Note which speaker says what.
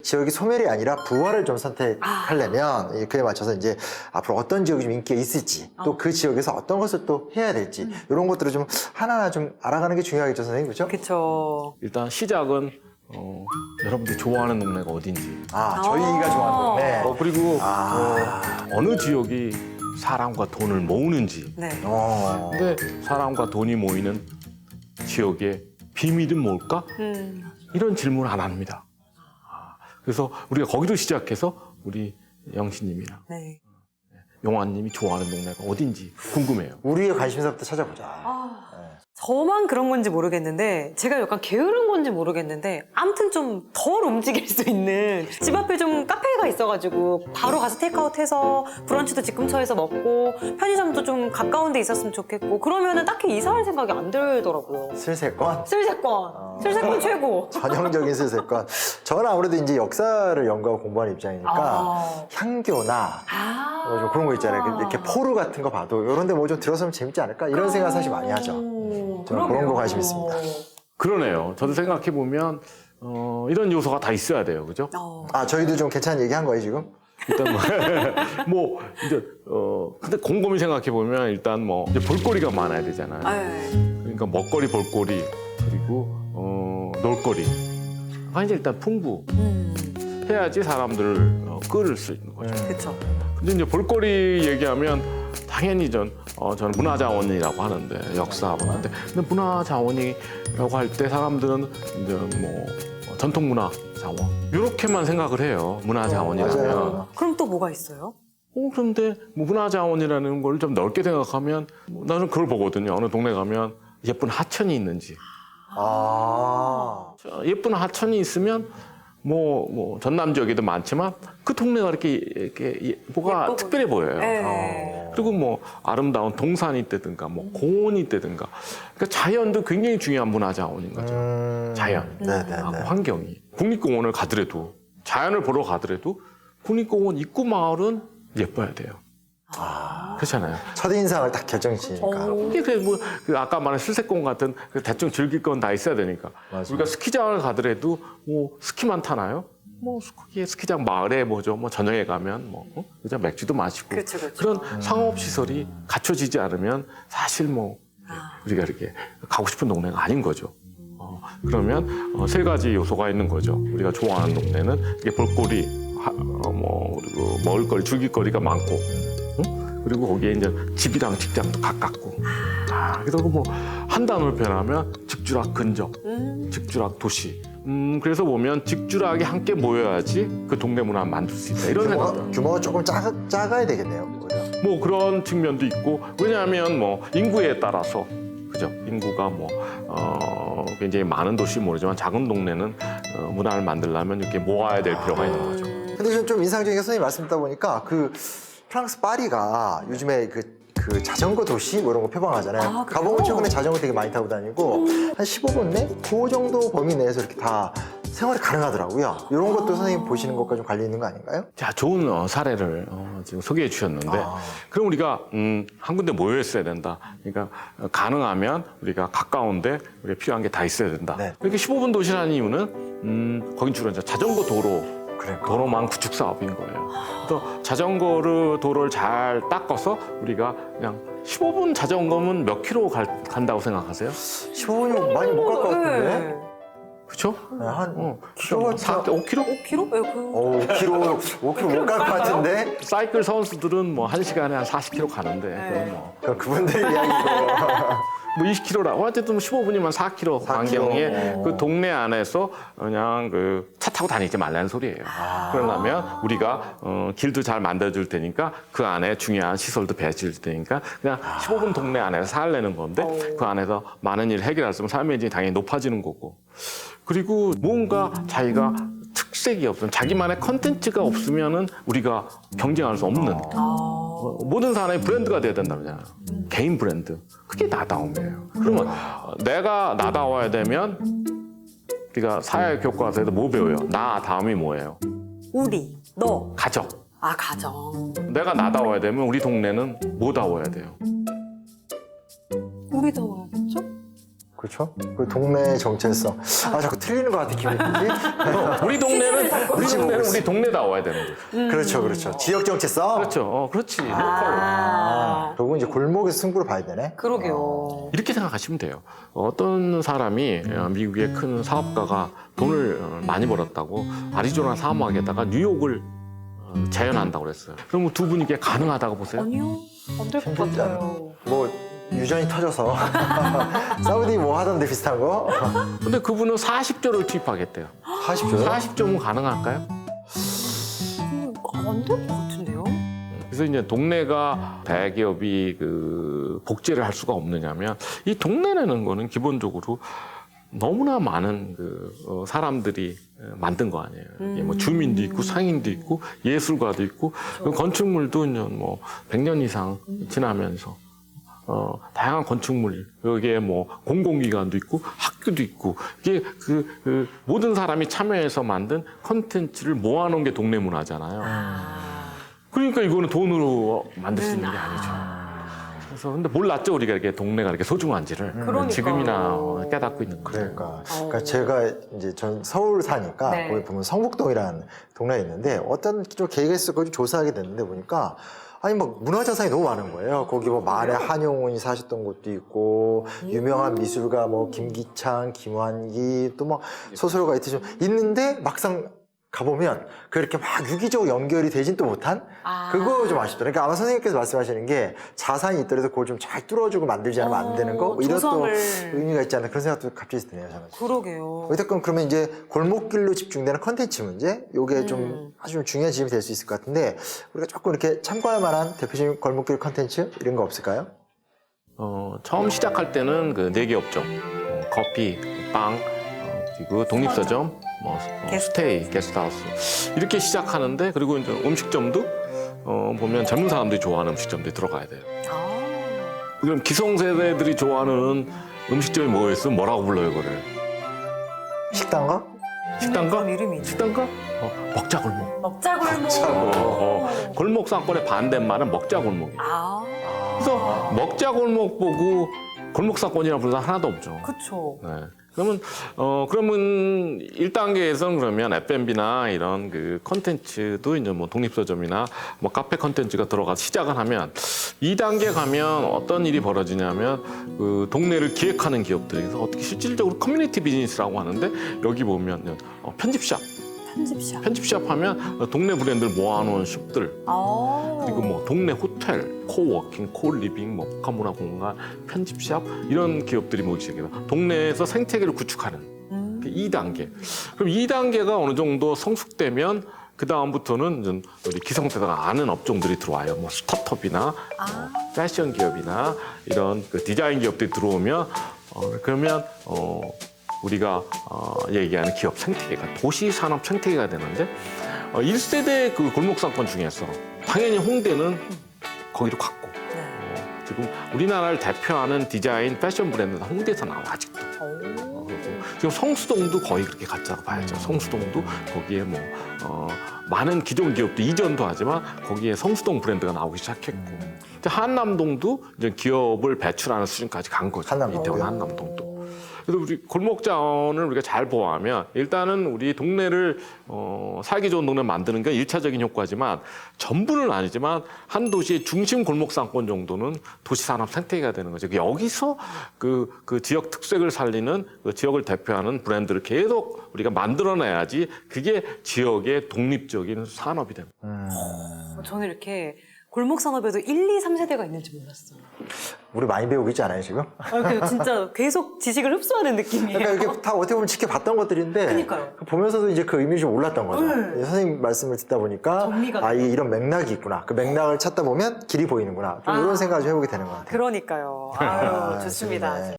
Speaker 1: 지역이 소멸이 아니라 부활을 좀 선택하려면 그에 맞춰서 이제 앞으로 어떤 지역이 좀 인기가 있을지 또 그 지역에서 어떤 것을 또 해야 될지 이런 것들을 좀 하나하나 좀 알아가는 게 중요하겠죠, 선생님, 그렇죠?
Speaker 2: 그렇죠.
Speaker 3: 일단 시작은 여러분들이 좋아하는 동네가 어딘지.
Speaker 1: 저희가 좋아하는 동네.
Speaker 3: 그리고 어느 지역이 사람과 돈을 모으는지.
Speaker 2: 네.
Speaker 3: 근데 사람과 돈이 모이는 지역의 비밀은 뭘까? 이런 질문을 안 합니다. 그래서 우리가 거기로 시작해서 우리 영신님이랑
Speaker 2: 네.
Speaker 3: 용환님이 좋아하는 동네가 어딘지 궁금해요.
Speaker 1: 우리의 관심사부터 찾아보자.
Speaker 2: 저만 그런 건지 모르겠는데 제가 약간 게으른 건지 모르겠는데 아무튼 좀 덜 움직일 수 있는 집 앞에 좀 카페가 있어가지고 바로 가서 테이크아웃해서 브런치도 집 근처에서 먹고 편의점도 좀 가까운 데 있었으면 좋겠고 그러면은 딱히 이사할 생각이 안 들더라고요.
Speaker 1: 슬세권?
Speaker 2: 슬세권! 슬세권 최고!
Speaker 1: 전형적인 슬세권. 저는 아무래도 이제 역사를 연구하고 공부하는 입장이니까 향교나 좀 그런 거 있잖아요. 이렇게 포르 같은 거 봐도 이런 데 뭐 좀 들어서면 재밌지 않을까? 이런 생각 사실 많이 하죠. 저는 그런 거 관심 있습니다.
Speaker 3: 그러네요. 저도 생각해 보면 이런 요소가 다 있어야 돼요, 그죠?
Speaker 1: 저희도 좀 괜찮은 얘기 한 거예요, 지금?
Speaker 3: 일단 뭐 이제 근데 곰곰이 생각해 보면 일단 뭐 이제 볼거리가 많아야 되잖아요. 그러니까 먹거리, 볼거리 그리고 놀거리가 이제 일단 풍부해야지 사람들을 끌을 수 있는 거죠.
Speaker 2: 그렇죠.
Speaker 3: 근데 이제 볼거리 얘기하면 당연히 저는 문화자원이라고 하는데 역사하고 하는데 근데 문화자원이라고 할 때 사람들은 이제 뭐 전통문화자원 이렇게만 생각을 해요. 문화자원이라면.
Speaker 1: 맞아요.
Speaker 2: 그럼 또 뭐가 있어요?
Speaker 3: 그런데 뭐 문화자원이라는 걸 좀 넓게 생각하면 나는 그걸 보거든요. 어느 동네 가면 예쁜 하천이 있는지. 예쁜 하천이 있으면 뭐 전남 지역에도 많지만 그 동네가 이렇게 뭐가
Speaker 2: 예뻐
Speaker 3: 특별해 보여요.
Speaker 2: 네.
Speaker 3: 그리고 뭐 아름다운 동산이 있다든가 뭐 공원이 있다든가 그러니까 자연도 굉장히 중요한 문화자원인 거죠. 자연, 환경이. 국립공원을 가더라도 자연을 보러 가더라도 국립공원 입구 마을은 예뻐야 돼요. 그렇잖아요.
Speaker 1: 첫인상을 딱 결정지니까.
Speaker 3: 이게 그 아까 말한 슬세권 같은 그 대충 즐길 건 다 있어야 되니까.
Speaker 1: 맞아요.
Speaker 3: 우리가 스키장을 가더라도 뭐 스키만 타나요? 뭐 스키장 마을에 뭐죠? 뭐 저녁에 가면 그냥 맥주도 마시고
Speaker 2: 그렇죠.
Speaker 3: 그런 상업 시설이 갖춰지지 않으면 사실 뭐 우리가 이렇게 가고 싶은 동네가 아닌 거죠. 그러면 세 가지 요소가 있는 거죠. 우리가 좋아하는 동네는 이게 볼거리, 그리고 먹을거리, 즐길거리가 많고. 그리고 거기에 이제 집이랑 직장도 가깝고. 그리고 뭐 한 단어로 표현하면 직주락 근접, 직주락 도시. 그래서 보면 직주락이 함께 모여야지 그 동네 문화를 만들 수 있다. 이런 생각.
Speaker 1: 규모가 조금 작아야 되겠네요.
Speaker 3: 뭐 그런 측면도 있고 왜냐하면 뭐 인구에 따라서 그죠? 인구가 뭐 굉장히 많은 도시 모르지만 작은 동네는 문화를 만들려면 이렇게 모아야 될 필요가 있는 거죠.
Speaker 1: 근데 저는 좀 인상적인 게 선생님 말씀 듣다 보니까 그 프랑스 파리가 요즘에 그 자전거 도시 뭐 이런 거 표방하잖아요. 가보면 최근에 자전거 되게 많이 타고 다니고 한 15분 내? 그 정도 범위 내에서 이렇게 다 생활이 가능하더라고요. 이런 것도 선생님 보시는 것과 좀 관련 있는 거 아닌가요?
Speaker 3: 자, 좋은 사례를 지금 소개해 주셨는데 그럼 우리가 한 군데 모여 있어야 된다. 그러니까 가능하면 우리가 가까운데 우리가 필요한 게 다 있어야 된다.
Speaker 1: 네.
Speaker 3: 이렇게 15분 도시라는 이유는 거긴 주로 이제 자전거 도로망 구축 사업인 거예요. 또 도로를 잘 닦아서 우리가 그냥 15분 자전거면 몇 킬로 간다고 생각하세요?
Speaker 1: 15분이면 많이 못 갈 것 같은데?
Speaker 3: 그렇죠?
Speaker 1: 한 킬로가
Speaker 3: 5킬로?
Speaker 2: 5kg?
Speaker 1: 5kg 못 갈 것 같은데?
Speaker 3: 사이클 선수들은 뭐 1시간에 한 40킬로 가는데 그건 뭐.
Speaker 1: 그분들 이야기고.
Speaker 3: 뭐 20km라고 어쨌든 15분이면 4km 반경에 그 동네 안에서 그냥 그 차 타고 다니지 말라는 소리예요. 그러려면 우리가 길도 잘 만들어줄 테니까 그 안에 중요한 시설도 배치해줄 테니까 그냥 15분 동네 안에서 살려는 건데 그 안에서 많은 일을 해결할 수 있으면 삶의 질이 당연히 높아지는 거고 그리고 뭔가 자기가 특색이 없으면 자기만의 컨텐츠가 없으면은 우리가 경쟁할 수 없는 모든 사람이 브랜드가 돼야 된다고 하잖아요. 개인 브랜드. 그게 나다움이에요. 그러면 내가 나다워야 되면 우리가 사회 교과서에도 뭐 배워요? 나 다음이 뭐예요?
Speaker 2: 우리, 너.
Speaker 3: 가정.
Speaker 2: 가정.
Speaker 3: 내가 나다워야 되면 우리 동네는 뭐다워야 돼요?
Speaker 2: 우리 더워야겠죠?
Speaker 1: 그렇죠? 그 동네 정체성. 아, 자꾸 틀리는 것 같아, 기분이.
Speaker 3: 우리 동네는 우리 동네 나와야 되는 거죠.
Speaker 1: 그렇죠, 그렇죠. 지역 정체성.
Speaker 3: 그렇죠. 그렇지. 로컬.
Speaker 1: 결국은 이제 골목의 승부를 봐야 되네.
Speaker 2: 그러게요.
Speaker 3: 이렇게 생각하시면 돼요. 어떤 사람이 미국의 큰 사업가가 돈을 많이 벌었다고 아리조나 사막에다가 뉴욕을 재현한다고 그랬어요. 그럼 두 분이 이게 가능하다고 보세요?
Speaker 2: 아니요. 안 될 것
Speaker 1: 힘들지 않아?
Speaker 2: 같아요.
Speaker 1: 뭐 유전이 터져서 사우디 뭐 하던데 비슷한 거?
Speaker 3: 근데 그분은 40조를 투입하겠대요.
Speaker 1: 40조요?
Speaker 3: 40조면 가능할까요?
Speaker 2: 안 될 것 같은데요?
Speaker 3: 그래서 이제 동네가 대기업이 그 복제를 할 수가 없느냐면 이 동네라는 거는 기본적으로 너무나 많은 사람들이 만든 거 아니에요. 이게 뭐 주민도 있고 상인도 있고 예술가도 있고 그 건축물도 이제 뭐 100년 이상 지나면서 다양한 건축물, 여기에 뭐 공공기관도 있고 학교도 있고 이게 그 모든 사람이 참여해서 만든 콘텐츠를 모아놓은 게 동네 문화잖아요. 그러니까 이거는 돈으로 만들 수 있는 게 아니죠. 그래서 근데 몰랐죠 우리가 이렇게 동네가 이렇게 소중한지를
Speaker 2: 그러니까요.
Speaker 3: 지금이나 깨닫고 있는 거예요.
Speaker 1: 그러니까 제가 이제 전 서울 사니까
Speaker 2: 네.
Speaker 1: 거기 보면 성북동이라는 동네가 있는데 어떤 좀 계획이 있었고 좀 조사하게 됐는데 보니까 아니 막 문화자산이 너무 많은 거예요. 거기 뭐 말에 한용운이 사셨던 곳도 있고 유명한 미술가 뭐 김기창, 김환기 또 뭐 소설가 이렇게 좀 있는데 막상 가보면 그렇게 막 유기적으로 연결이 되진 또 못한 그거 좀 아쉽더라고요. 그러니까 아마 선생님께서 말씀하시는 게 자산이 있더라도 그걸 좀 잘 뚫어주고 만들지 않으면 안 되는 거? 뭐 이런 또 의미가 있지 않나 그런 생각도 갑자기 드네요. 저는.
Speaker 2: 그러게요.
Speaker 1: 어쨌든 그러면 이제 골목길로 집중되는 컨텐츠 문제 요게 좀 아주 좀 중요한 지점이 될 수 있을 것 같은데 우리가 조금 이렇게 참고할 만한 대표적인 골목길 컨텐츠 이런 거 없을까요?
Speaker 3: 처음 시작할 때는 그 4개 업종 커피, 빵, 그리고 독립서점 스테이, 게스트하우스 이렇게 시작하는데 그리고 이제 음식점도 보면 젊은 사람들이 좋아하는 음식점들이 들어가야 돼요. 그럼 기성세대들이 좋아하는 음식점이 뭐였어? 뭐라고 불러요, 그거를?
Speaker 1: 식당가?
Speaker 3: 식당가?
Speaker 2: 그런 이름이 있네.
Speaker 3: 식당가? 먹자골목.
Speaker 2: 먹자골목.
Speaker 3: 골목 상권의 반대말은 먹자골목이에요. 그래서 먹자골목 보고 골목 상권이라는 부르다 하나도 없죠.
Speaker 2: 그쵸.
Speaker 3: 네. 그러면 1단계에서는 그러면 F&B나 이런 그 컨텐츠도 이제 뭐 독립서점이나 뭐 카페 컨텐츠가 들어가서 시작을 하면 2단계 가면 어떤 일이 벌어지냐면 그 동네를 기획하는 기업들에서 어떻게 실질적으로 커뮤니티 비즈니스라고 하는데 여기 보면 편집샵 편집샵 하면 동네 브랜드를 모아놓은 숍들 그리고 뭐 동네 호텔, 코워킹, 코리빙, 뭐 북한문화 공간, 편집샵 이런 기업들이 모이기 시작해요. 동네에서 생태계를 구축하는 2단계. 그럼 2단계가 어느 정도 성숙되면 그 다음부터는 우리 기성세대가 아는 업종들이 들어와요. 뭐 스타트업이나 패션 기업이나 이런 그 디자인 기업들이 들어오면 그러면 우리가 얘기하는 기업 생태계가 도시 산업 생태계가 되는데 1세대 그 골목상권 중에서 당연히 홍대는 거기로 갔고 지금 우리나라를 대표하는 디자인 패션 브랜드는 홍대에서 나와 아직도. 지금 성수동도 거의 그렇게 갔다고 봐야죠. 성수동도 거기에 뭐 많은 기존 기업도 이전도 하지만 거기에 성수동 브랜드가 나오기 시작했고 한남동도 이제 기업을 배출하는 수준까지 간 거죠. 이태원 한남동도. 그래서 우리 골목 자원을 우리가 잘 보호하면 일단은 우리 동네를 살기 좋은 동네 만드는 게 1차적인 효과지만 전부는 아니지만 한 도시의 중심 골목 상권 정도는 도시 산업 생태계가 되는 거죠. 여기서 그 지역 특색을 살리는 그 지역을 대표하는 브랜드를 계속 우리가 만들어내야지 그게 지역의 독립적인 산업이 됩니다.
Speaker 2: 저는 이렇게 골목 산업에도 1, 2, 3세대가 있는지 몰랐어요.
Speaker 1: 우리 많이 배우고 있지 않아요 지금?
Speaker 2: 진짜 계속 지식을 흡수하는 느낌이에요.
Speaker 1: 그러니까 이게 다 어떻게 보면 지켜봤던 것들인데
Speaker 2: 그러니까요.
Speaker 1: 보면서도 이제 그 의미를 좀 몰랐던 거죠. 선생님 말씀을 듣다 보니까 이게 이런 맥락이 있구나. 그 맥락을 찾다 보면 길이 보이는구나. 좀 이런 생각을 좀 해보게 되는 것 같아요.
Speaker 2: 그러니까요. 좋습니다.
Speaker 1: 좋네.